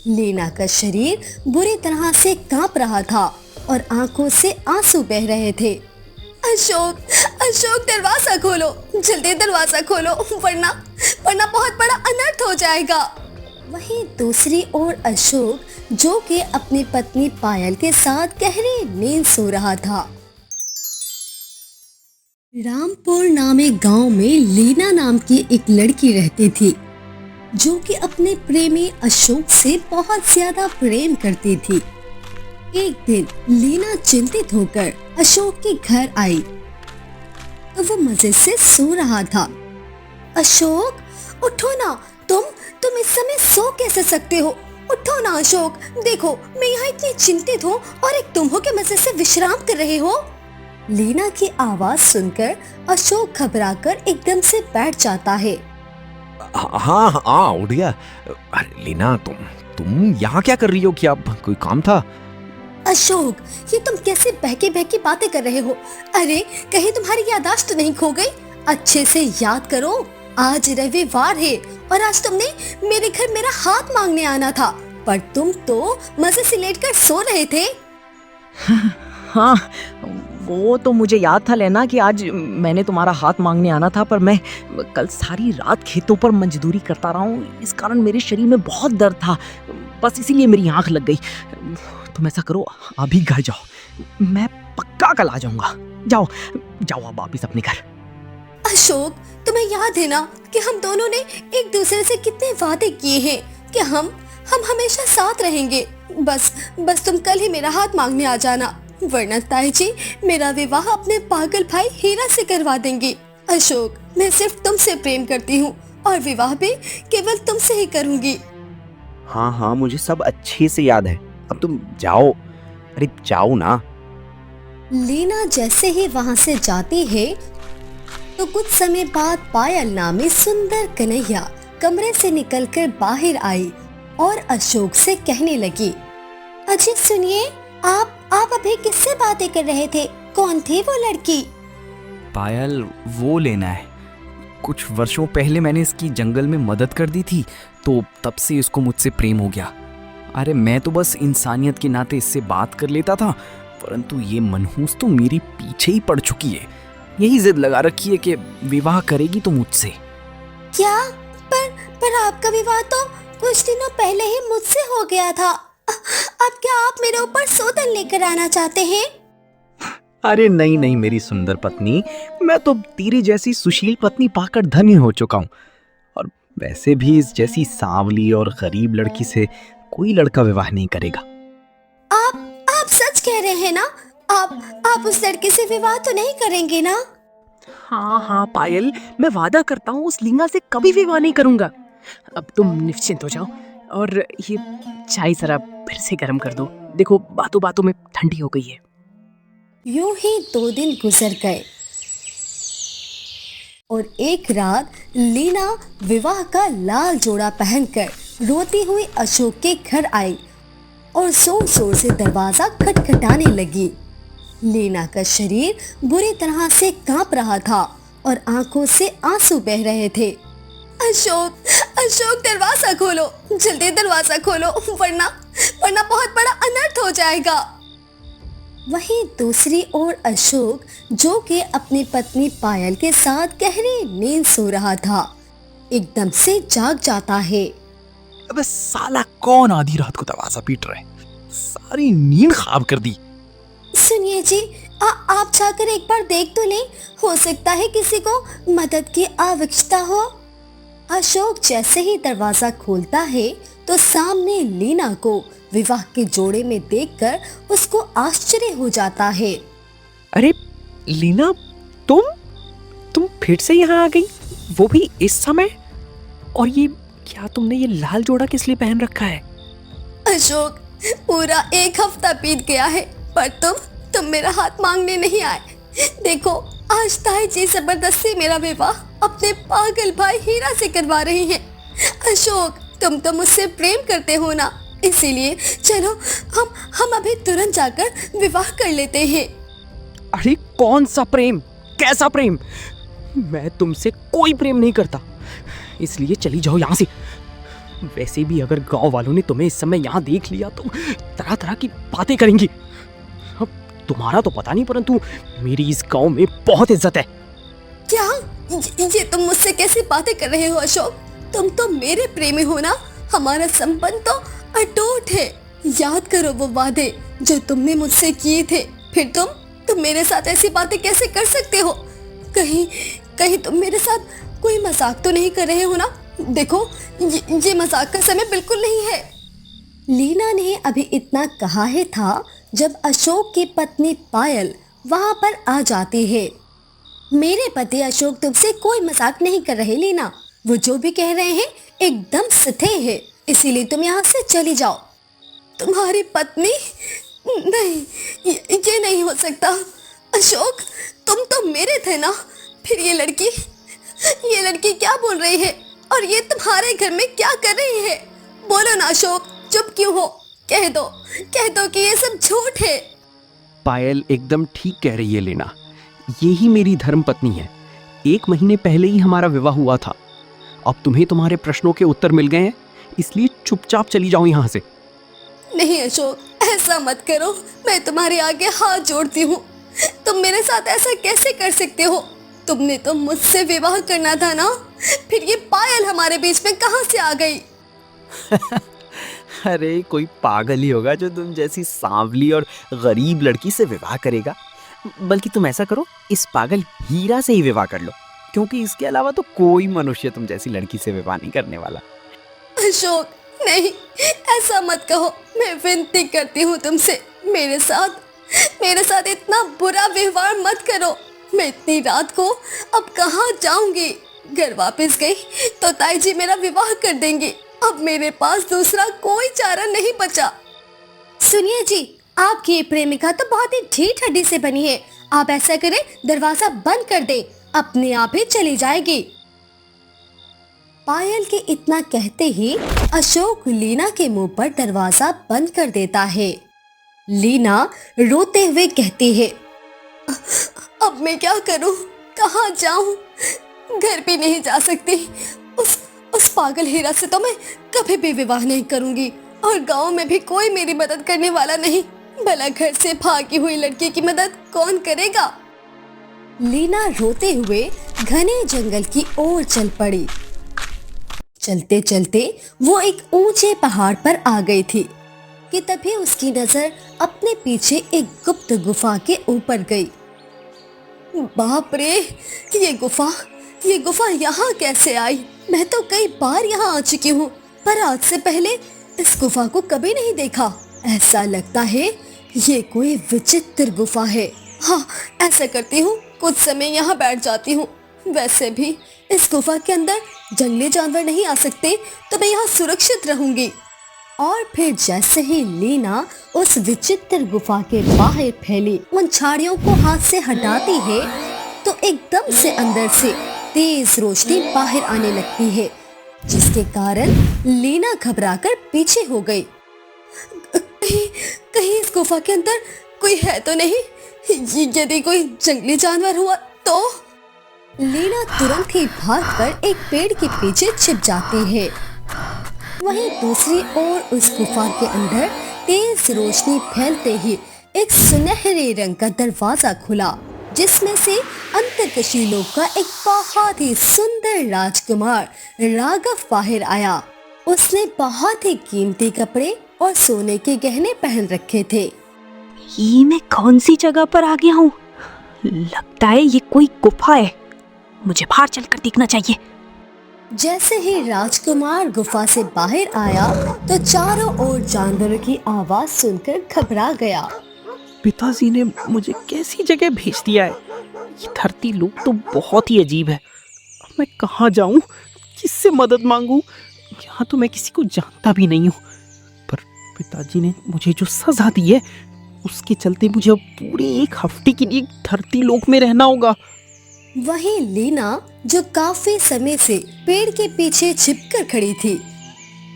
लीना का शरीर बुरी तरह से कांप रहा था और आंखों से आंसू बह रहे थे। अशोक, अशोक दरवाजा खोलो, जल्दी दरवाजा खोलो, वरना वरना बहुत बड़ा अनर्थ हो जाएगा। वहीं दूसरी ओर अशोक, जो कि अपनी पत्नी पायल के साथ गहरी नींद सो रहा था। रामपुर नामे गांव में लीना नाम की एक लड़की रहती थी, जो कि अपने प्रेमी अशोक से बहुत ज्यादा प्रेम करती थी। एक दिन लीना चिंतित होकर अशोक के घर आई तो वो मजे से सो रहा था। अशोक, उठो ना, तुम इस समय सो कैसे सकते हो? उठो ना अशोक, देखो मैं यहाँ इतनी चिंतित हूँ और एक तुम हो के मजे से विश्राम कर रहे हो। लीना की आवाज सुनकर अशोक घबराकर एकदम से बैठ जाता है। हाँ हाँ उठ गया। अरे लीना, तुम यहाँ क्या कर रही हो? क्या कोई काम था? अशोक, ये तुम कैसे बहकी बहकी बातें कर रहे हो? अरे कहीं तुम्हारी याददाश्त नहीं खो गई? अच्छे से याद करो, आज रविवार है और आज तुमने मेरे घर मेरा हाथ मांगने आना था, पर तुम तो मजे से लेटकर सो रहे थे। हाँ, वो तो मुझे याद था लेना कि आज मैंने तुम्हारा हाथ मांगने आना था, पर मैं कल सारी रात खेतों पर मजदूरी करता रहा हूँ। इस कारण मेरे शरीर में बहुत दर्द था, बस इसीलिए मेरी आंख लग गई। तुम ऐसा करो, अभी घर जाओ, मैं पक्का कल आ जाऊंगा। जाओ जाओ अब वापिस अपने घर। अशोक, तुम्हें याद है ना कि हम दोनों ने एक दूसरे से कितने वादे किए हैं कि हम हमेशा साथ रहेंगे। बस तुम कल ही मेरा हाथ मांगने आ जाना, वरना ताई जी मेरा विवाह अपने पागल भाई हीरा से करवा देंगे। अशोक, मैं सिर्फ तुमसे प्रेम करती हूँ और विवाह भी केवल तुमसे ही करूँगी। हाँ, मुझे सब अच्छे से याद है। अब तुम जाओ, अरे जाओ ना। लीना जैसे ही वहाँ से जाती है तो कुछ समय बाद पायल नामी सुंदर कन्हैया कमरे से निकलकर बाहर आई और अशोक से कहने लगी, अजी सुनिए, आप अभी किससे बातें कर रहे थे? कौन थी वो लड़की? पायल, वो लेना है। कुछ वर्षों पहले मैंने इसकी जंगल में मदद कर दी थी, तो तब से इसको मुझसे प्रेम हो गया। अरे मैं तो बस इंसानियत के नाते इससे बात कर लेता था, परंतु ये मनहूस तो मेरे पीछे ही पड़ चुकी है। यही जिद लगा रखी है कि विवाह करेगी तो मुझसे। क्या? पर आपका विवाह तो कुछ दिनों पहले ही मुझसे हो गया था। अब क्या आप मेरे ऊपर सौतन लेकर आना चाहते हैं? अरे नहीं मेरी सुंदर पत्नी, मैं तो तेरी जैसी सुशील पत्नी पाकर धन्य हो चुका हूँ। और वैसे भी इस जैसी सांवली और गरीब लड़की से कोई लड़का विवाह नहीं करेगा। आप सच कह रहे हैं ना? आप उस लड़के से विवाह तो नहीं करेंगे ना? हाँ पायल, मैं वादा करता हूँ उस लीना से कभी विवाह नहीं करूंगा। अब तुम निश्चिंत हो जाओ और ये चाय जरा फिर से गर्म कर दो। देखो बातों बातों में ठंडी हो गई है। यूं ही 2 दिन गुजर गए और एक रात लीना विवाह का लाल जोड़ा पहनकर रोती हुई अशोक के घर आई और जोर जोर से दरवाजा खटखटाने लगी। लीना का शरीर बुरी तरह से कांप रहा था और आंखों से आंसू बह रहे थे। अशोक, अशोक दरवाजा खोलो, जल्दी दरवाजा खोलो, वरना बहुत बड़ा अनर्थ हो जाएगा। वहीं दूसरी ओर अशोक, जो कि अपनी पत्नी पायल के साथ गहरी नींद सो रहा था, एकदम से जाग जाता है। अबे साला, कौन आधी रात को दरवाजा पीट रहा है? सारी नींद खराब कर दी। सुनिए जी, आप जाकर एक बार देख तो लें, हो सकता है किसी को मदद की आवश्यकता हो। अशोक जैसे ही दरवाजा खोलता है तो सामने लीना को विवाह के जोड़े में देखकर उसको आश्चर्य हो जाता है। अरे लीना, तुम फिर से यहाँ आ गई, वो भी इस समय? और ये क्या तुमने ये लाल जोड़ा किस लिए पहन रखा है? अशोक, पूरा 1 हफ्ता बीत गया है पर तुम मेरा हाथ मांगने नहीं आए। देखो, आज ताई जी जबरदस्ती मेरा विवाह अपने पागल भाई हीरा से करवा रही हैं। अशोक, तुम तो मुझसे प्रेम करते हो ना, इसीलिए चलो हम अभी तुरंत जाकर विवाह कर लेते हैं। अरे कौन सा प्रेम, कैसा प्रेम? मैं तुमसे कोई प्रेम नहीं करता, इसलिए चली जाओ यहाँ से। वैसे भी अगर गांव वालों ने तुम्हें इस समय यहाँ देख लिया तो तरह तरह की बातें करेंगी। अब तुम्हारा तो पता नहीं, परंतु मेरी इस गांव में बहुत इज्जत है। क्या ये तुम मुझसे कैसी बातें कर रहे हो अशोक? तुम तो मेरे प्रेमी हो ना, हमारा संबंध तो अटूट है। याद करो वो वादे जो तुमने मुझसे किए थे। फिर तुम मेरे साथ ऐसी बातें कैसे कर सकते हो? कहीं तुम मेरे साथ कोई मजाक तो नहीं कर रहे हो ना? देखो ये मजाक का समय बिल्कुल नहीं है। लीना ने अभी इतना कहा है था जब अशोक की पत्नी पायल वहां पर आ जाती है। मेरे पति अशोक तुमसे कोई मजाक नहीं कर रहे लीना, वो जो भी कह रहे हैं एकदम सत्य है, इसीलिए तुम यहाँ से चली जाओ। तुम्हारी पत्नी? नहीं, ये नहीं हो सकता। अशोक तुम तो मेरे थे ना, फिर ये लड़की क्या बोल रही है और ये तुम्हारे घर में क्या कर रही है? बोलो ना अशोक, चुप क्यों हो? कह दो कि ये सब झूठ है। पायल एकदम ठीक कह रही है लीना, ये ही मेरी धर्म पत्नी है। 1 महीने पहले ही हमारा विवाह हुआ था। अब तुम्हें तुम्हारे प्रश्नों के उत्तर मिल गए हैं, इसलिए चुपचाप चली जाओ यहाँ से। नहीं अशोक, ऐसा मत करो, मैं तुम्हारे आगे हाथ जोड़ती हूँ। तुम मेरे साथ ऐसा कैसे कर सकते हो? तुमने तो मुझसे विवाह करना था ना, फिर ये पायल हमारे बीच में कहाँ से आ गई? अरे कोई पागल ही होगा जो तुम जैसी सांवली और गरीब लड़की से विवाह करेगा। बल्कि तुम ऐसा करो, इस पागल हीरा से ही विवाह कर लो, क्योंकि इसके अलावा तो कोई मनुष्य तुम जैसी लड़की से विवाह नहीं करने वाला। अशोक नहीं, ऐसा मत कहो, मैं विनती करती हूँ तुमसे, मेरे साथ इतना बुरा व्यवहार मत करो। मैं इतनी रात को अब कहाँ जाऊंगी? घर वापस गई तो ताई जी मेरा विवाह कर देंगे। अब मेरे पास दूसरा कोई चारा नहीं बचा। सुनिए जी, आपकी प्रेमिका तो बहुत ही ढीठ हड्डी से बनी है। आप ऐसा करें, दरवाजा बंद कर दें, अपने आप ही चली जाएगी। पायल के इतना कहते ही अशोक लीना के मुंह पर दरवाजा बंद कर देता है। लीना रोते हुए कहती है, अब मैं क्या करूं? कहाँ जाऊं? घर भी नहीं जा सकती। उस पागल हीरा से तो मैं कभी भी विवाह नहीं करूंगी, और गांव में भी कोई मेरी मदद करने वाला नहीं। भला घर से भागी हुई लड़की की मदद कौन करेगा? लीना रोते हुए घने जंगल की ओर चल पड़ी। चलते चलते वो एक ऊंचे पहाड़ पर आ गई थी कि तभी उसकी नजर अपने पीछे एक गुप्त गुफा के ऊपर गई। बाप रे, ये गुफा यहाँ कैसे आई? मैं तो कई बार यहाँ आ चुकी हूँ, पर आज से पहले इस गुफा को कभी नहीं देखा। ऐसा लगता है ये कोई विचित्र गुफा है। हाँ, ऐसा करती हूँ, कुछ समय यहाँ बैठ जाती हूँ। वैसे भी इस गुफा के अंदर जंगली जानवर नहीं आ सकते, तो मैं यहाँ सुरक्षित रहूंगी। और फिर जैसे ही लीना उस विचित्र गुफा के बाहर फैली उन झाड़ियों को हाथ से हटाती है, तो एकदम से अंदर से तेज रोशनी बाहर आने लगती है, जिसके कारण लीना घबराकर पीछे हो गई। कहीं इस गुफा के अंदर कोई है तो नहीं? यदि कोई जंगली जानवर हुआ तो? लीना तुरंत ही भागकर एक पेड़ के पीछे छिप जाती है। वहीं दूसरी ओर उस गुफा के अंदर तेज रोशनी फैलते ही एक सुनहरे रंग का दरवाजा खुला, जिसमें से अंतर्कशी लोक का एक बहुत ही सुंदर राजकुमार राघव बाहर आया। उसने बहुत ही कीमती कपड़े और सोने के गहने पहन रखे थे। ये मैं कौन सी जगह पर आ गया हूँ? लगता है ये कोई गुफा है, मुझे बाहर चलकर देखना चाहिए। जैसे ही राजकुमार गुफा से बाहर आया तो चारों ओर जानवरों की आवाज सुनकर घबरा गया। पिताजी ने मुझे कैसी जगह भेज दिया है? ये धरती लोक तो बहुत ही अजीब है। अब मैं कहाँ जाऊँ, किससे मदद मांगूं? यहाँ तो मैं किसी को जानता भी नहीं हूँ। पर पिताजी ने मुझे जो सजा दी है, उसके चलते मुझे अब पूरे 1 हफ्ते के लिए धरती लोक में रहना होगा। वहीं लीना, जो काफी समय से पेड़ के पीछे छिपकर खड़ी थी,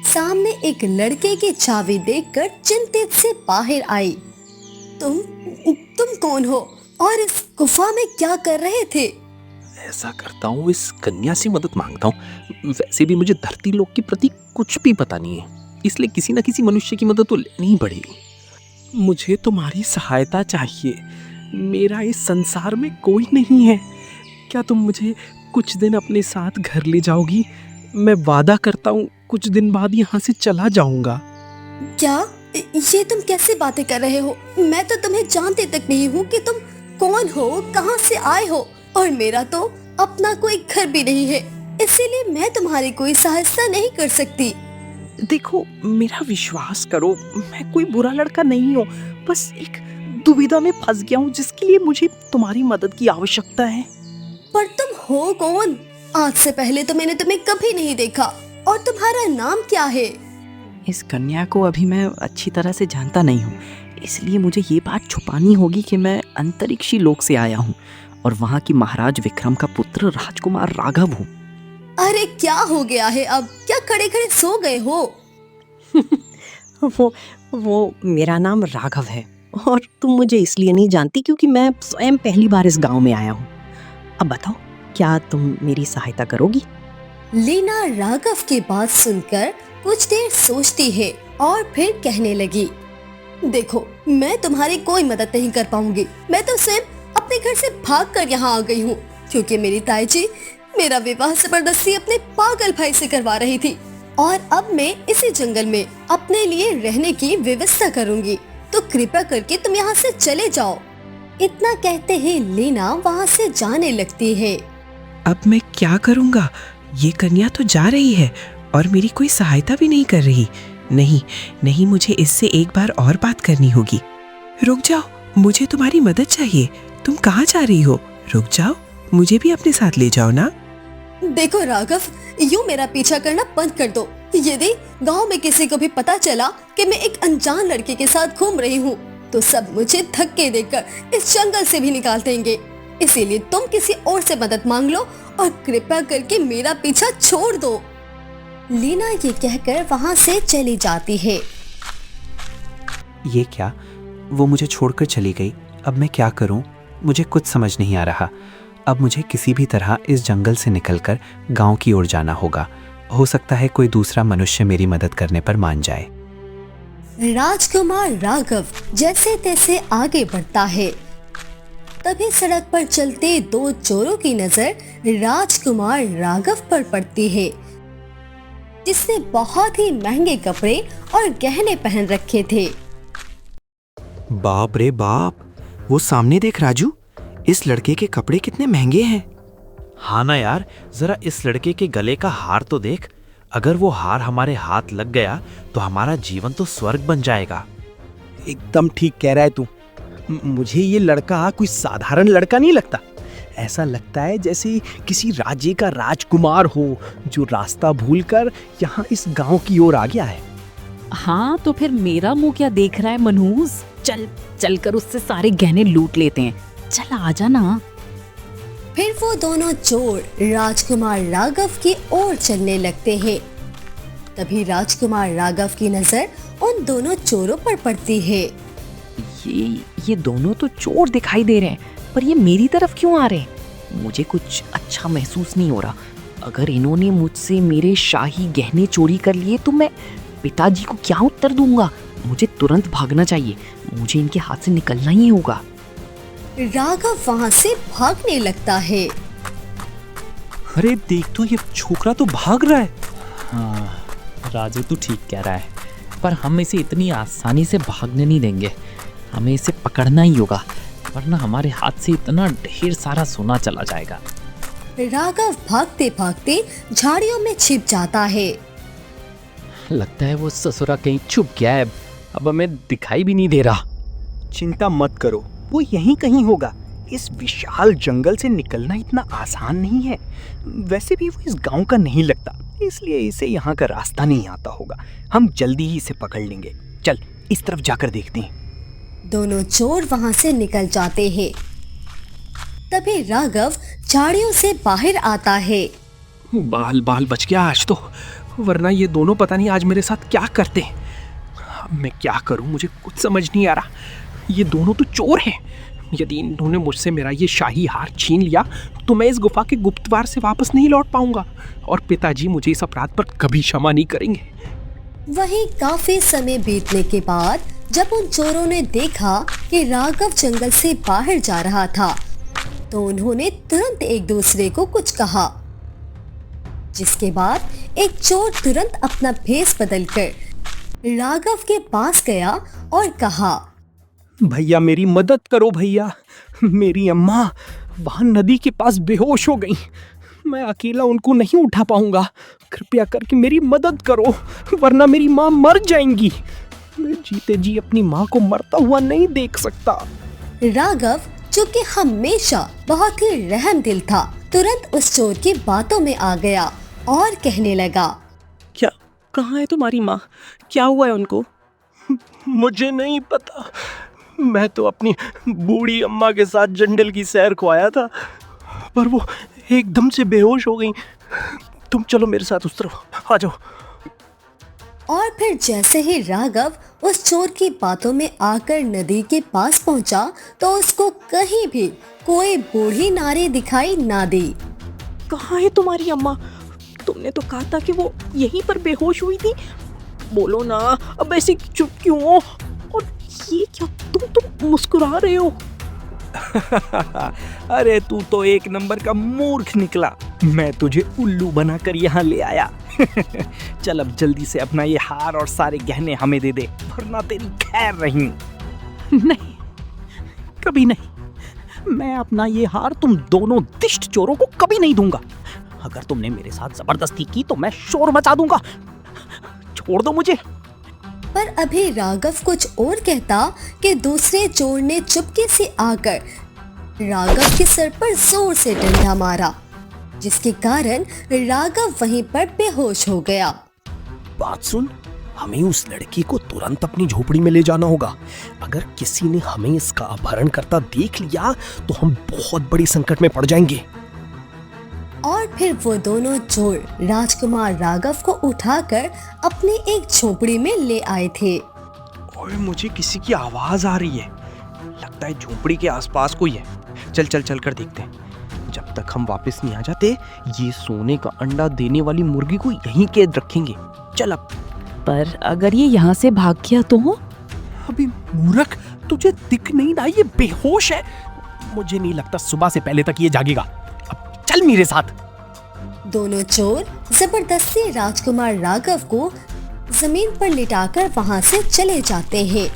सामने एक लड़के की छवि देखकर चिंतित से बाहर आई। तुम कौन हो और इस गुफा में क्या कर रहे थे? ऐसा करता हूँ, इस कन्या से मदद मांगता हूँ। वैसे भी मुझे धरती लोक के प्रति कुछ भी पता नहीं है, इसलिए किसी न किसी मनुष्य की मदद तो लेनी ही पड़ेगी। मुझे तुम्हारी सहायता चाहिए, मेरा इस संसार में कोई नहीं है। क्या तुम मुझे कुछ दिन अपने साथ घर ले जाओगी? मैं वादा करता हूँ कुछ दिन बाद यहाँ से चला जाऊंगा। क्या ये तुम कैसे बातें कर रहे हो? मैं तो तुम्हें जानती तक नहीं हूँ कि तुम कौन हो, कहाँ से आए हो, और मेरा तो अपना कोई घर भी नहीं है, इसीलिए मैं तुम्हारी कोई सहायता नहीं कर सकती। देखो, मेरा विश्वास करो, मैं कोई बुरा लड़का नहीं हूँ, बस एक दुविधा में फंस गया हूँ जिसके लिए मुझे तुम्हारी मदद की आवश्यकता है। पर तुम हो कौन? आज से पहले तो मैंने तुम्हें कभी नहीं देखा, और तुम्हारा नाम क्या है? इस कन्या को अभी मैं अच्छी तरह से जानता नहीं हूँ, इसलिए मुझे ये बात छुपानी होगी कि मैं अंतरिक्षी लोक से आया हूँ और वहाँ की महाराज विक्रम का पुत्र राजकुमार राघव हूँ। अरे क्या हो गया है अब? क्या खड़े खड़े सो गए हो? वो मेरा नाम राघव है और तुम मुझे इसलिए नहीं जानती क्योंकि मैं स्वयं पहली बार इस गांव में आया हूँ। अब बताओ, क्या तुम मेरी सहायता करोगी? लीना राघव की बात सुनकर कुछ देर सोचती है और फिर कहने लगी, देखो, मैं तुम्हारी कोई मदद नहीं कर पाऊंगी। मैं तो स्वयं अपने घर से भागकर यहाँ आ गई हूँ क्योंकि मेरी ताई जी मेरा विवाह जबरदस्ती अपने पागल भाई से करवा रही थी, और अब मैं इसी जंगल में अपने लिए रहने की व्यवस्था करूंगी, तो कृपया करके तुम यहाँ से चले जाओ। इतना कहते ही लीना वहाँ से जाने लगती है। अब मैं क्या करूँगा? ये कन्या तो जा रही है और मेरी कोई सहायता भी नहीं कर रही। नहीं, मुझे इससे एक बार और बात करनी होगी। रुक जाओ, मुझे तुम्हारी मदद चाहिए। तुम कहाँ जा रही हो? रुक जाओ, मुझे भी अपने साथ ले जाओ ना। देखो राघव, यूँ मेरा पीछा करना बंद कर दो। यदि गांव में किसी को भी पता चला कि मैं एक अनजान लड़के के साथ घूम रही हूँ, तो सब मुझे धक्के देकर इस जंगल से भी निकाल देंगे। इसीलिए तुम किसी और से मदद मांग लो और कृपया करके मेरा पीछा छोड़ दो। लीना ये कहकर वहाँ से चली जाती है। ये क्या? वो मुझे छोड़कर चली गई। अब मैं क्या करूं? मुझे कुछ समझ नहीं आ रहा। अब मुझे किसी भी तरह इस जंगल से निकलकर गांव की ओर जाना होगा। हो सकता है कोई दूसरा मनुष्य मेरी मदद करने पर मान जाए। राजकुमार राघव जैसे तैसे आगे बढ़ता है, तभी सड़क पर चलते दो चोरों की नजर राजकुमार राघव पर पड़ती है, जिसने बहुत ही महंगे कपड़े और गहने पहन रखे थे। बाप रे बाप, वो सामने देख राजू, इस लड़के के कपड़े कितने महंगे हैं। हाँ ना यार, जरा इस लड़के के गले का हार तो देख। अगर वो हार हमारे हाथ लग गया तो हमारा जीवन तो स्वर्ग बन जाएगा। एकदम ठीक कह रहा है तू। मुझे ये लड़का कोई साधारण लड़का नहीं लगता। ऐसा लगता है जैसे किसी राज्य का राजकुमार हो जो रास्ता भूलकर यहाँ इस गांव की ओर आ गया है। हाँ, तो फिर मेरा मुंह क्या देख रहा है मनहूस? चल कर उससे सारे गहने लूट लेते हैं। चल आजा ना। फिर वो दोनों चोर राजकुमार राघव की ओर चलने लगते हैं। तभी राजकुमार राघव की नजर उन दोनों चोरों पर पड़ती है। ये दोनों तो चोर दिखाई दे रहे हैं, पर ये मेरी तरफ क्यों आ रहे हैं? मुझे कुछ अच्छा महसूस नहीं हो रहा। अगर इन्होंने मुझसे मेरे शाही गहने चोरी कर लिए तो मैं पिताजी को क्या उत्तर दूंगा? मुझे तुरंत भागना चाहिए। मुझे इनके हाथ से निकलना ही होगा। राघव वहाँ से भागने लगता है। अरे देख तो, ये छोकरा तो भाग रहा है। हाँ, राजू तो ठीक कह रहा है, पर हम इसे इतनी आसानी से भागने नहीं देंगे। हमें इसे पकड़ना ही होगा, वरना हमारे हाथ से इतना ढेर सारा सोना चला जाएगा। राघव भागते भागते झाड़ियों में छिप जाता है। लगता है वो ससुरा कहीं छुप गया है, अब हमें दिखाई भी नहीं दे रहा। चिंता मत करो, वो यहीं कहीं होगा। इस विशाल जंगल से निकलना इतना आसान नहीं है। वैसे भी वो इस गांव का नहीं लगता, इसलिए इसे यहाँ का रास्ता नहीं आता होगा। हम जल्दी ही इसे पकड़ लेंगे। चल इस तरफ जाकर देखते हैं। दोनों चोर वहाँ से निकल जाते हैं। तभी राघव झाड़ियों से बाहर आता है। बाल बच गया आज तो, वरना ये दोनों पता नहीं आज मेरे साथ क्या करते हैं। अब मैं क्या करूं, मुझे कुछ समझ नहीं आ रहा। ये दोनों तो चोर हैं, यदि इन्होंने मुझसे मेरा ये शाही हार छीन लिया तो मैं इस गुफा के गुप्त द्वार से वापस नहीं लौट पाऊंगा और पिताजी मुझे इस अपराध पर कभी क्षमा नहीं करेंगे। वहीं काफी समय बीतने के बाद जब उन चोरों ने देखा कि राघव जंगल से बाहर जा रहा था तो उन्होंने तुरंत एक दूसरे को कुछ कहा, जिसके बाद एक चोर तुरंत अपना भेष बदलकर राघव के पास गया और कहा, भैया मेरी मदद करो भैया, मेरी अम्मा वहां नदी के पास बेहोश हो गई, मैं अकेला उनको नहीं उठा पाऊंगा, कृपया करके मेरी मदद करो वरना मेरी माँ मर जाएंगी, मैं जीते जी अपनी माँ को मरता हुआ नहीं देख सकता। राघव जो कि हमेशा बहुत ही रहमदिल था तुरंत उस चोर की बातों में आ गया और कहने लगा, क्या कहाँ है तुम्हारी माँ, क्या हुआ है उनको? मुझे नहीं पता, मैं तो अपनी बूढ़ी अम्मा के साथ जंगल की सैर को आया था पर वो एकदम से बेहोश हो गई, तुम चलो मेरे साथ उस तरफ आ जाओ। और फिर जैसे ही राघव उस चोर की बातों में आकर नदी के पास पहुंचा तो उसको कहीं भी कोई बूढ़ी नारी दिखाई ना दी। कहाँ है तुम्हारी अम्मा? तुमने तो कहा था कि वो यहीं पर बेहोश हुई थी, बोलो ना, अब ऐसे चुप क्यों हो? और ये क्या तुम मुस्कुरा रहे हो? अरे तू तो एक नंबर का मूर्ख निकला, मैं तुझे उल्लू बनाकर यहाँ ले आया। चल अब जल्दी से अपना ये हार और सारे गहने हमें दे दे वरना तेरी खैर नहीं। नहीं, कभी नहीं, मैं अपना ये हार तुम दोनों दिष्ट चोरों को कभी नहीं दूंगा, अगर तुमने मेरे साथ जबरदस्ती की तो मैं शोर मचा दूंगा, छोड़ दो मुझे। पर अभी राघव कुछ और कहता कि दूसरे चोर ने चुपके से आकर राघव के सर पर जोर से डंडा मारा, जिसके कारण राघव वहीं पर बेहोश हो गया। बात सुन, हमें उस लड़की को तुरंत अपनी झोपड़ी में ले जाना होगा, अगर किसी ने हमें इसका अपहरण करता देख लिया तो हम बहुत बड़ी संकट में पड़ जाएंगे। और फिर वो दोनों चोर राजकुमार राघव को उठाकर अपनी एक झोपड़ी में ले आए थे। ओए मुझे किसी की आवाज आ रही है, लगता है झोपड़ी के आसपास कोई है, चल कर देखते हैं। जब तक हम वापस नहीं आ जाते ये सोने का अंडा देने वाली मुर्गी को यहीं कैद रखेंगे, चल अब। पर अगर ये यहाँ से भाग गया तो? अभी मूर्ख, तुझे दिख नहीं रहा ये बेहोश है, मुझे नहीं लगता सुबह से पहले तक ये जागेगा, अब चल मेरे साथ। दोनों चोर जबरदस्ती राजकुमार राघव को जमीन पर लिटाकर वहां से चले जाते हैं।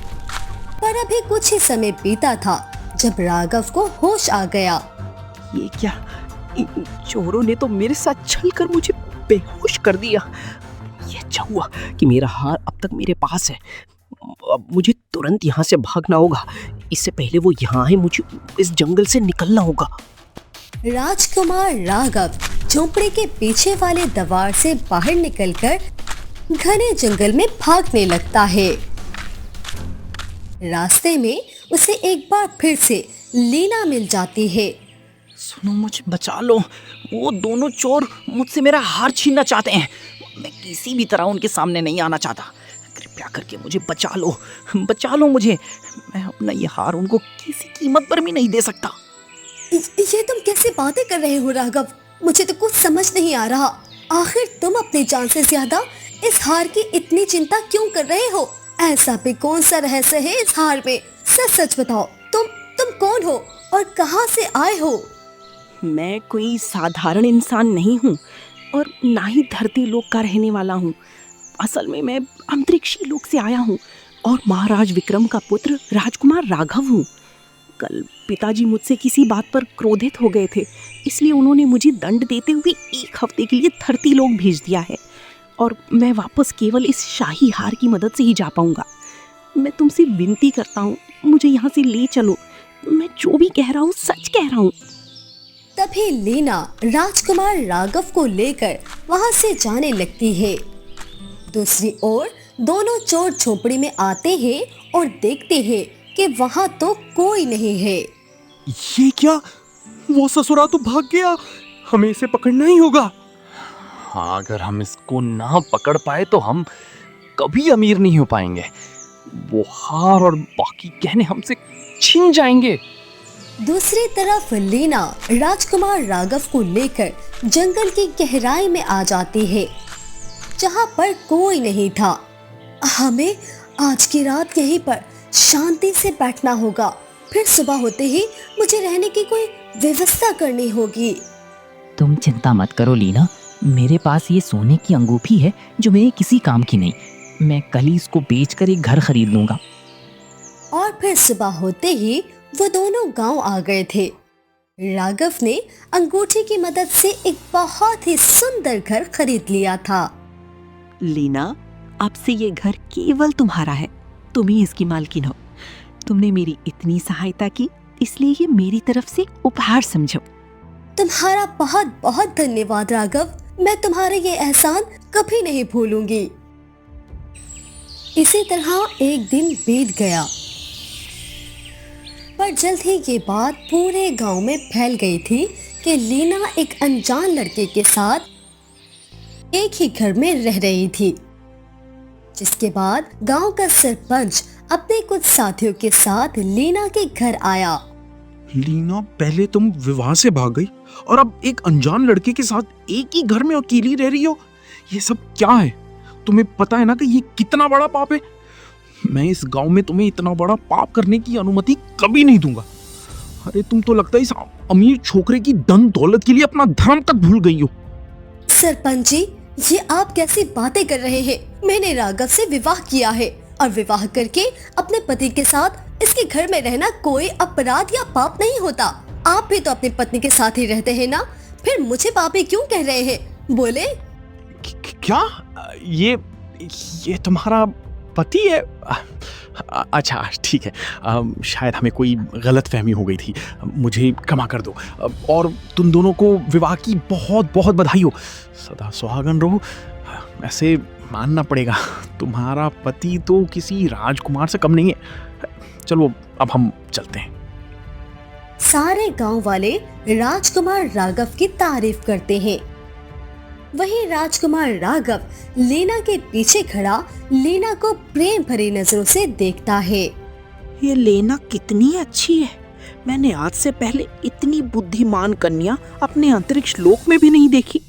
पर अभी कुछ ही समय बीता था जब राघव को होश आ गया। ये क्या, इन चोरों ने तो मेरे साथ छल कर मुझे बेहोश कर दिया। ये अच्छा हुआ कि मेरा हार अब तक मेरे पास है, अब मुझे तुरंत यहाँ से भागना होगा, इससे पहले वो यहाँ आए, मुझे इस जंगल से निकलना होगा। राजकुमार राघव झोपड़ी के पीछे वाले दीवार से बाहर निकलकर घने जंगल में भागने लगता है। रास्ते में उसे एक बार फिर से लीना मिल जाती है। सुनो, मुझे बचा लो, वो दोनों चोर मुझसे मेरा हार छीनना चाहते हैं, मैं किसी भी तरह उनके सामने नहीं आना चाहता, कृपया करके मुझे बचा लो मुझे, मैं अपना ये हार उनको किसी कीमत पर भी नहीं दे सकता। ये तुम कैसे बातें कर रहे हो राघव, मुझे तो कुछ समझ नहीं आ रहा। आखिर तुम अपनी जान से ज्यादा इस हार की इतनी चिंता क्यों कर रहे हो? ऐसा भी कौन सा रहस्य है इस हार में? सच बताओ, तुम कौन हो और कहां से आए हो? मैं कोई साधारण इंसान नहीं हूँ और ना ही धरती लोक का रहने वाला हूँ। असल में मैं अंतरिक्षी लोक से आया हूँ और महाराज विक्रम का पुत्र राजकुमार राघव हूँ। कल पिताजी मुझसे किसी बात पर क्रोधित हो गए थे, इसलिए उन्होंने मुझे दंड देते हुए 1 हफ्ते के लिए धरती लोक भेज दिया है और मैं वापस केवल इस शाही हार की मदद से ही जा पाऊंगा। मैं तुमसे विनती करता हूँ, मुझे यहाँ से ले चलो, मैं जो भी कह रहा हूँ सच कह रहा हूँ। तभी लीना राजकुमार राघव को लेकर वहां से जाने लगती है। दूसरी ओर दोनों चोर झोपड़ी में आते हैं और देखते हैं कि वहां तो कोई नहीं है। ये क्या, वो ससुरा तो भाग गया, हमें इसे पकड़ना ही होगा। हाँ, अगर हम इसको ना पकड़ पाए तो हम कभी अमीर नहीं हो पाएंगे, वो हार और बाकी गहने हमसे छिन जाएंगे। दूसरी तरफ लीना राजकुमार राघव को लेकर जंगल की गहराई में आ जाती है, जहाँ पर कोई नहीं था। हमें आज की रात यहीं पर शांति से बैठना होगा, फिर सुबह होते ही मुझे रहने की कोई व्यवस्था करनी होगी। तुम चिंता मत करो लीना, मेरे पास ये सोने की अंगूठी है जो मेरे किसी काम की नहीं। मैं कल ही इसको बेचकर एक घर खरीद लूंगा। और फिर सुबह होते ही वो दोनों गांव आ गए थे। राघव ने अंगूठी की मदद से एक बहुत ही सुंदर घर खरीद लिया था। लीना, अब से ये घर केवल तुम्हारा है, तुम ही इसकी मालकिन हो। तुमने मेरी इतनी सहायता की, इसलिए ये मेरी तरफ से उपहार समझो। तुम्हारा बहुत बहुत धन्यवाद राघव, मैं तुम्हारे ये एहसान कभी नहीं भूलूंगी। इसी तरह एक दिन बीत गया, पर जल्द ही ये बात पूरे गांव में फैल गई थी कि लीना एक अनजान लड़के के साथ एक ही घर में रह रही थी। जिसके बाद गांव का सरपंच अपने कुछ साथियों के साथ लीना के घर आया। लीना, पहले तुम विवाह से भाग गई और अब एक अनजान लड़के के साथ एक ही घर में अकेली रह रही हो। ये सब क्या है? तुम्हें पता है ना कि ये कितना बड़ा पाप है। मैं इस गांव में तुम्हें इतना बड़ा पाप करने की अनुमति कभी नहीं दूंगा। अरे तुम तो लगता है इस अमीर छोकरे की धन दौलत के लिए अपना धर्म तक भूल गई हो। सरपंच जी, ये आप कैसी बातें कर रहे हैं? मैंने राघव से विवाह किया है और विवाह करके अपने पति के साथ इसके घर में रहना कोई अपराध या पाप नहीं होता। आप भी तो अपनी पत्नी के साथ ही रहते हैं ना, फिर मुझे पापी क्यों कह रहे हैं? बोले। क्या? ये तुम्हारा पति है? अच्छा ठीक है, शायद हमें कोई गलत फहमी हो गई थी, मुझे क्षमा कर दो। और तुम दोनों को विवाह की बहुत बहुत बधाई हो, सदा सुहागन रहो। ऐसे मानना पड़ेगा, तुम्हारा पति तो किसी राजकुमार से कम नहीं है। चलो अब हम चलते हैं। सारे गांव वाले राजकुमार राघव की तारीफ करते हैं। वहीं राजकुमार राघव लीना के पीछे खड़ा लीना को प्रेम भरी नजरों से देखता है। ये लेना कितनी अच्छी है, मैंने आज से पहले इतनी बुद्धिमान कन्या अपने अंतरिक्ष लोक में भी नहीं देखी।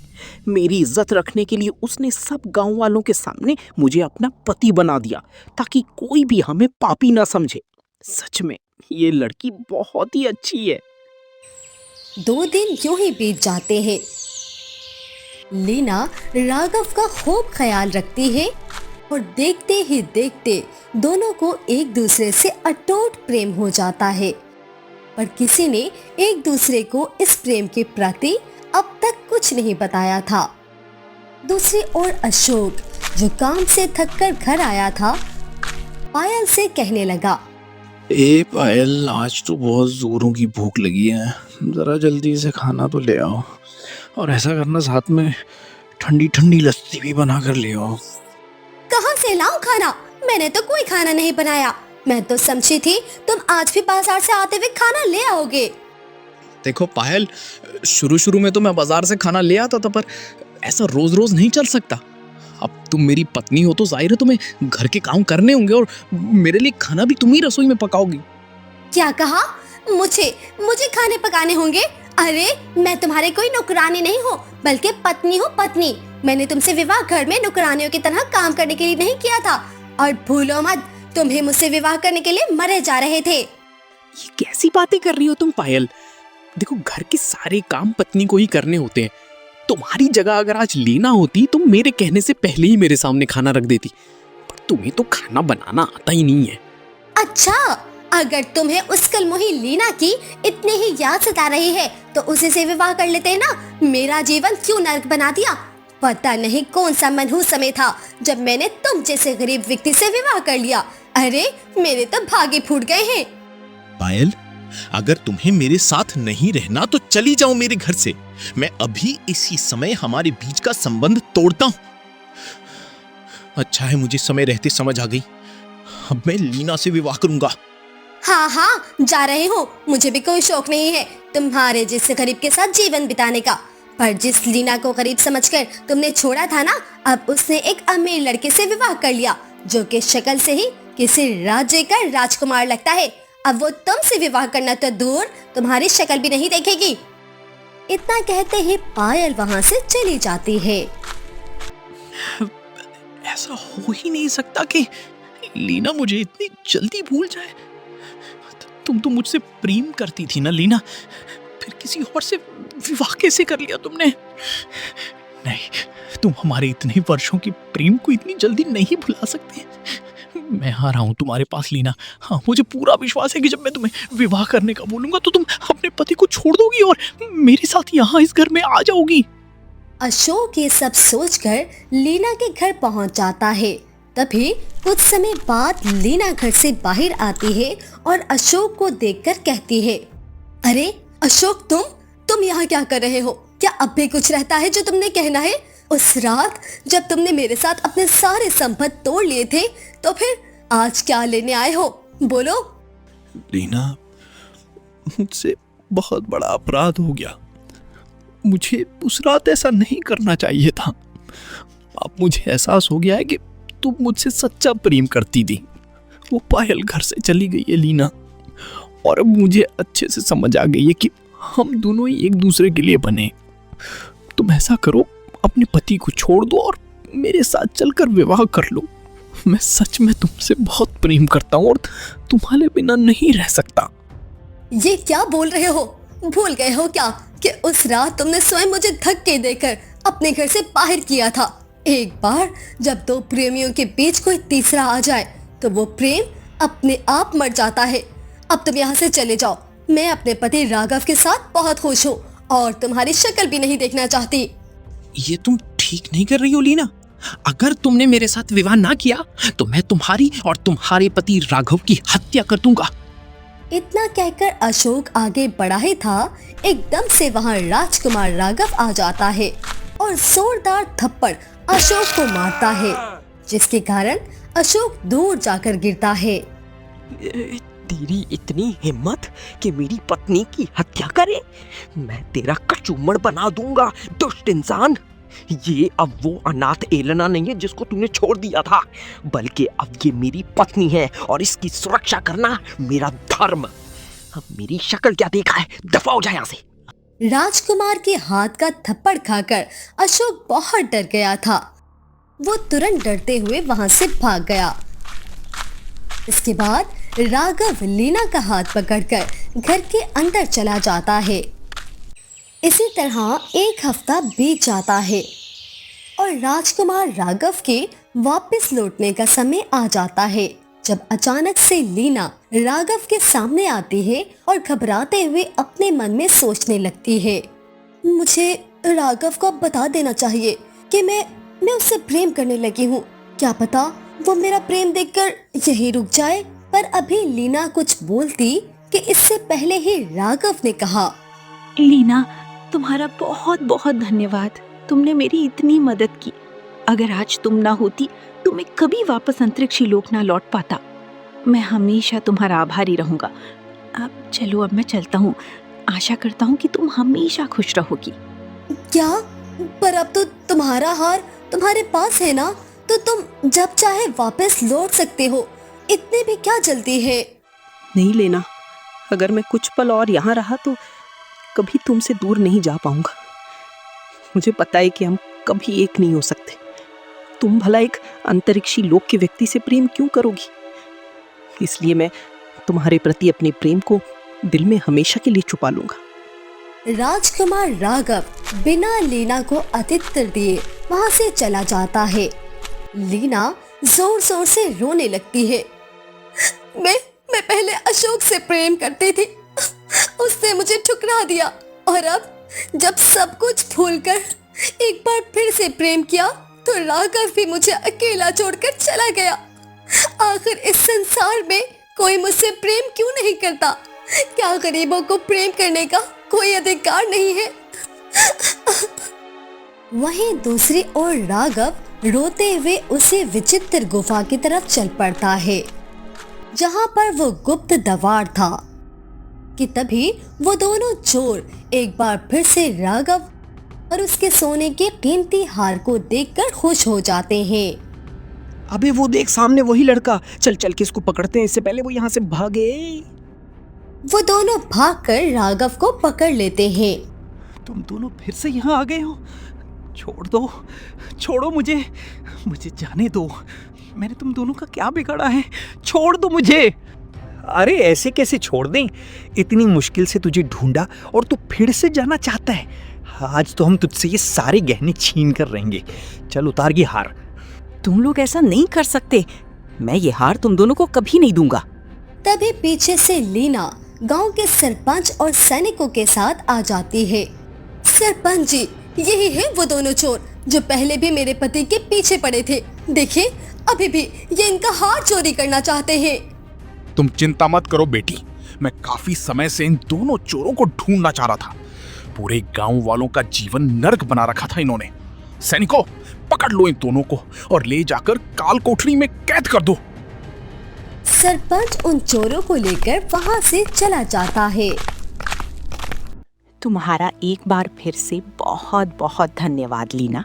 मेरी इज्जत रखने के लिए उसने सब गांव वालों के सामने मुझे अपना पति बना दिया, ताकि कोई भी हमें पापी ना समझे। सच में ये लड़की बहुत ही अच्छी है। 2 दिन यूं ही बीत जाते हैं। लीना राघव का खूब ख्याल रखती है और देखते ही देखते दोनों को एक दूसरे से अटूट प्रेम हो जाता है। पर किसी ने एक दूसरे को इस प्रेम के प्रति अब तक कुछ नहीं बताया था। दूसरी ओर अशोक, जो काम से थककर घर आया था, पायल से कहने लगा, ए पायल, आज तो बहुत जोरों की भूख लगी है, जरा जल्दी से खाना तो ले आओ, और ऐसा करना साथ में ठंडी ठंडी लस्सी भी बना कर ले आओ। कहाँ से लाऊं खाना? मैंने तो कोई खाना नहीं बनाया। मैं तो समझी थी तुम आज भी बाजार से आते हुए खाना ले आओगे। देखो पायल, शुरू में तो मैं बाजार से खाना ले आता था, पर ऐसा रोज रोज नहीं चल सकता। अब तुम मेरी पत्नी हो तो जाहिर है तुम्हें घर के काम करने होंगे, और मेरे लिए खाना भी तुम ही रसोई में पकाओगी। क्या कहा? मुझे खाने पकाने होंगे? अरे मैं तुम्हारे कोई नौकरानी नहीं हूँ, बल्कि पत्नी हूँ, पत्नी। मैंने तुमसे विवाह घर में नौकरानियों की तरह काम करने के लिए नहीं किया था, और भूलो मत, तुम्हें मुझसे विवाह करने के लिए मरे जा रहे थे। ये कैसी बातें कर रही हो तुम पायल? देखो, घर के सारे काम पत्नी को ही करने होते हैं। तुम्हारी जगह अगर आज लेना होती तो मेरे कहने से पहले ही मेरे सामने खाना रख देती, पर तुम्हें तो खाना बनाना आता ही नहीं है। अच्छा, अगर तुम्हें उस कलमुही लीना की इतनी ही याद सता रही है तो उसी से विवाह कर लेते हैं ना। मेरा जीवन क्यों नर्क बना दिया। पता नहीं कौन सा मनहूस समय था जब मैंने तुम जैसे गरीब व्यक्ति से विवाह कर लिया। अरे मेरे तो भागे फूट गए हैं। पायल, अगर तुम्हें मेरे साथ नहीं रहना तो चली जाओ मेरे घर से। मैं अभी इसी समय हमारे बीच का संबंध तोड़ता हूं। अच्छा है मुझे समय रहते समझ आ गई। अब मैं लीना से विवाह करूंगा। हाँ, जा रही हूँ। मुझे भी कोई शौक नहीं है तुम्हारे जैसे गरीब के साथ जीवन बिताने का। पर जिस लीना को गरीब समझकर तुमने छोड़ा था ना, अब उसने एक अमीर लड़के से विवाह कर लिया, जो कि शक्ल से ही किसी राज्य का राजकुमार लगता है। अब वो तुमसे विवाह करना तो दूर, तुम्हारी शक्ल भी नहीं देखेगी। इतना कहते ही पायल वहाँ से चली जाती है। ऐसा हो ही नहीं सकता कि लीना मुझे इतनी जल्दी भूल जाए। तुम तो मुझसे प्रेम करती थी ना लीना, फिर किसी और से विवाह कैसे कर लिया तुमने? नहीं, तुम हमारे इतने वर्षों की प्रेम को इतनी जल्दी नहीं भुला सकते। मैं आ रहा हूं तुम्हारे पास लीना। हाँ, मुझे पूरा विश्वास है कि जब मैं तुम्हें विवाह करने का बोलूंगा तो तुम अपने पति को छोड़ दोगी और मेरे साथ यहाँ इस घर में आ जाओगी। अशोक ये सब सोचकर लीना के घर पहुंच जाता है। तभी कुछ समय बाद लीना घर से बाहर आती है और अशोक को देखकर कहती है, अरे अशोक, तुम यहाँ क्या कर रहे हो? क्या अब भी कुछ रहता है जो तुमने कहना है? उस रात जब तुमने मेरे साथ अपने सारे संपत्ति तोड़ लिए थे, तो फिर आज क्या लेने आए हो? बोलो। लीना, मुझसे बहुत बड़ा अपराध हो गया। मुझे उस रात ऐसा नहीं करना चाहिए था। अब मुझे एहसास हो गया है कि तुम मुझसे सच्चा प्रेम करती थी। वो पायल घर से चली गई है लीना, और अब मुझे अच्छे से समझ आ गई है कि हम दोनों ही एक दूसरे के लिए बने। तुम ऐसा करो, अपने पति को छोड़ दो और मेरे साथ चलकर विवाह कर लो। मैं सच में तुमसे बहुत प्रेम करता हूँ और तुम्हारे बिना नहीं रह सकता। ये क्या बोल रहे हो? भूल गए हो क्या कि उस रात तुमने स्वयं मुझे धक्के देकर अपने घर से बाहर किया था? एक बार जब दो प्रेमियों के बीच कोई तीसरा आ जाए तो वो प्रेम अपने आप मर जाता है। अब तुम यहाँ से चले जाओ। मैं अपने पति राघव के साथ बहुत खुश हूँ और तुम्हारी शक्ल भी नहीं देखना चाहती। ये तुम ठीक नहीं कर रही हो लीना। अगर तुमने मेरे साथ विवाह ना किया तो मैं तुम्हारी और तुम्हारे पति राघव की हत्या कर दूंगा। इतना कहकर अशोक आगे बढ़ा ही था, एकदम से वहाँ राजकुमार राघव आ जाता है और जोरदार थप्पड़ अशोक को मारता है, जिसके कारण अशोक दूर जाकर गिरता है। तेरी इतनी हिम्मत कि मेरी पत्नी की हत्या करे? मैं तेरा कचूमड़ बना दूंगा, दुष्ट इंसान। ये अब वो अनाथ एलेना नहीं है जिसको तूने छोड़ दिया था, बल्कि अब ये मेरी पत्नी है और इसकी सुरक्षा करना मेरा धर्म। अब मेरी शक्ल क्या देखा है? दफा हो जाए यहाँ से। राजकुमार के हाथ का थप्पड़ खाकर अशोक बहुत डर गया था। वो तुरंत डरते हुए वहां से भाग गया। इसके बाद राघव लीना का हाथ पकड़कर घर के अंदर चला जाता है। इसी तरह एक हफ्ता बीत जाता है और राजकुमार राघव के वापस लौटने का समय आ जाता है, जब अचानक से लीना राघव के सामने आती है और घबराते हुए अपने मन में सोचने लगती है, मुझे राघव को बता देना चाहिए कि मैं उससे प्रेम करने लगी हूँ। क्या पता वो मेरा प्रेम देखकर यही रुक जाए। पर अभी लीना कुछ बोलती कि इससे पहले ही राघव ने कहा, लीना, तुम्हारा बहुत बहुत धन्यवाद। तुमने मेरी इतनी मदद की। अगर आज तुम ना होती तो मैं कभी वापस अंतरिक्षी लोक ना लौट पाता। मैं हमेशा तुम्हारा आभारी रहूंगा। अब चलो, अब मैं चलता हूँ। आशा करता हूँ कि तुम हमेशा खुश रहोगी। क्या? पर अब तो तुम्हारा हार तुम्हारे पास है ना, तो तुम जब चाहे वापस लौट सकते हो। इतने भी क्या जल्दी है? नहीं लेना, अगर मैं कुछ पल और यहाँ रहा तो कभी तुमसे दूर नहीं जा पाऊंगा। मुझे पता है कि हम कभी एक नहीं हो सकते। तुम भला एक अंतरिक्षी लोक के व्यक्ति से प्रेम क्यों करोगी? इसलिए मैं तुम्हारे प्रति अपने प्रेम को दिल में हमेशा के लिए छुपा लूंगा। राजकुमार राघव बिना लीना को आतिथ्य दिए वहां से चला जाता है। लीना जोर जोर से रोने लगती है। मैं पहले अशोक से प्रेम करती थी, उसने मुझे ठुकरा दिया, और अब जब सब कुछ भूलकर एक बार फिर से प्रेम किया तो राघव भी मुझे अकेला छोड़कर चला गया। आखिर इस संसार में कोई मुझसे प्रेम क्यों नहीं करता? क्या गरीबों को प्रेम करने का कोई अधिकार नहीं है? वहीं दूसरी ओर राघव रोते हुए उसी विचित्र गुफा की तरफ चल पड़ता है जहां पर वो गुप्त दरबार था कि तभी वो दोनों चोर एक बार फिर से राघव और उसके सोने के कीमती हार को देखकर खुश हो जाते हैं। अबे वो देख, सामने वही लड़का। चल चल के इसको पकड़ते हैं इससे पहले वो यहाँ से भागे। वो दोनों भागकर राघव को पकड़ लेते हैं। तुम दोनों फिर से यहाँ आ गए हो? छोड़ दो, छोड़ो मुझे, मुझे जाने दो। मैंने तुम दोनों का क्या बिगाड़ा है? छोड़ दो मुझे। अरे ऐसे कैसे छोड़ दें? इतनी मुश्किल से तुझे ढूंढा और तू फिर से जाना चाहता है। आज तो हम तुझसे ये सारे गहने छीन कर रहेंगे। चल उतार ये हार। तुम लोग ऐसा नहीं कर सकते। मैं ये हार तुम दोनों को कभी नहीं दूंगा। तभी पीछे से लीना गांव के सरपंच और सैनिकों के साथ आ जाती है। सरपंच जी, यही है वो दोनों चोर जो पहले भी मेरे पति के पीछे पड़े थे। देखिए, अभी भी ये इनका हार चोरी करना चाहते हैं। तुम चिंता मत करो बेटी, मैं काफी समय से इन दोनों चोरों को ढूंढना चाह रहा था। पूरे गांव वालों का जीवन नर्क बना रखा था इन्होंने। सैनिकों, पकड़ लो इन दोनों को और ले जाकर काल कोठरी में कैद कर दो। सरपंच उन चोरों को लेकर वहाँ से चला जाता है। तुम्हारा एक बार फिर से बहुत बहुत धन्यवाद लीना।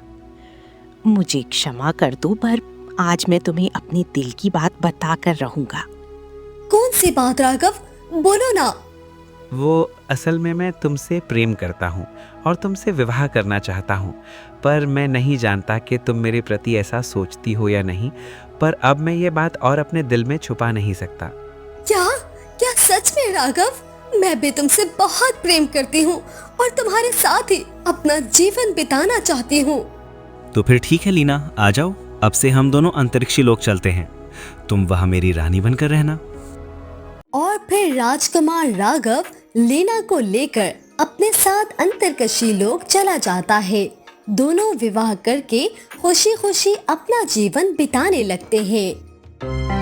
मुझे क्षमा कर दो, पर आज मैं तुम्हें अपने दिल की बात बता कर रहूंगा। कौन सी बात राघव, बोलो ना। वो असल में मैं तुमसे प्रेम करता हूँ और तुमसे विवाह करना चाहता हूँ, पर मैं नहीं जानता कि तुम मेरे प्रति ऐसा सोचती हो या नहीं। पर अब मैं ये बात और अपने दिल में छुपा नहीं सकता। क्या क्या सच में राघव? मैं भी तुमसे बहुत प्रेम करती हूँ और तुम्हारे साथ ही अपना जीवन बिताना चाहती हूँ। तो फिर ठीक है लीना, आ जाओ। अब से हम दोनों अंतरिक्षी लोक चलते हैं। तुम वहाँ मेरी रानी बनकर रहना। और फिर राजकुमार राघव लीना को लेकर अपने साथ अंतरिक्षी लोक चला जाता है। दोनों विवाह करके खुशी खुशी अपना जीवन बिताने लगते हैं।